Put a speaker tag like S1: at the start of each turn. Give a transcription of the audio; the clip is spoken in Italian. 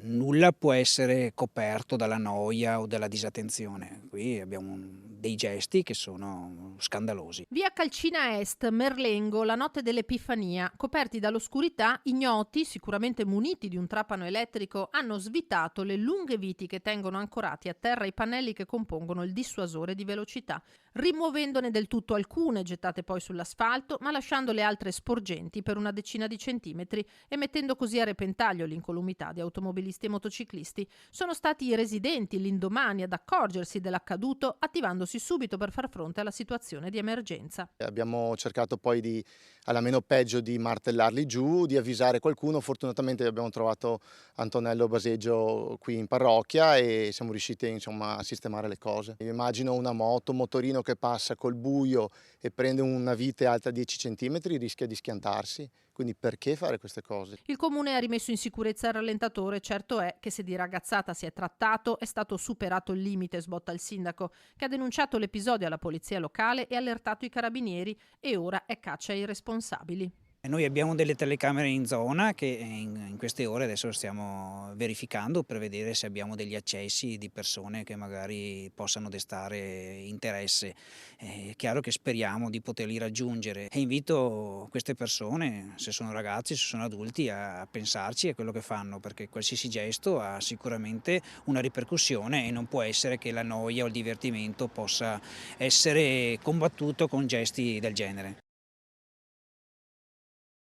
S1: nulla può essere coperto dalla noia o dalla disattenzione. Qui abbiamo dei gesti che sono scandalosi.
S2: Via Calcina Est, Merlengo, la notte dell'Epifania. Coperti dall'oscurità, ignoti, sicuramente muniti di un trapano elettrico, hanno svitato le lunghe viti che tengono ancorati a terra i pannelli che compongono il dissuasore di velocità, rimuovendone del tutto alcune, gettate poi sull'asfalto, ma lasciando le altre sporgenti per una decina di centimetri e mettendo così a repentaglio l'incolumità di automobilisti e motociclisti. Sono stati i residenti l'indomani ad accorgersi dell'accaduto, attivandosi subito per far fronte alla situazione di emergenza.
S3: Abbiamo cercato poi alla meno peggio, di martellarli giù, di avvisare qualcuno. Fortunatamente abbiamo trovato Antonello Baseggio qui in parrocchia e siamo riusciti, insomma, a sistemare le cose. Io immagino una moto, un motorino che passa col buio e prende una vite alta 10 centimetri, rischia di schiantarsi. Quindi perché fare queste cose?
S2: Il comune ha rimesso in sicurezza il rallentatore, certo è che se di ragazzata si è trattato è stato superato il limite, sbotta il sindaco, che ha denunciato l'episodio alla polizia locale e allertato i carabinieri e ora è caccia ai responsabili.
S1: E noi abbiamo delle telecamere in zona che in queste ore adesso stiamo verificando per vedere se abbiamo degli accessi di persone che magari possano destare interesse. È chiaro che speriamo di poterli raggiungere e invito queste persone, se sono ragazzi, se sono adulti, a pensarci a quello che fanno, perché qualsiasi gesto ha sicuramente una ripercussione e non può essere che la noia o il divertimento possa essere combattuto con gesti del genere.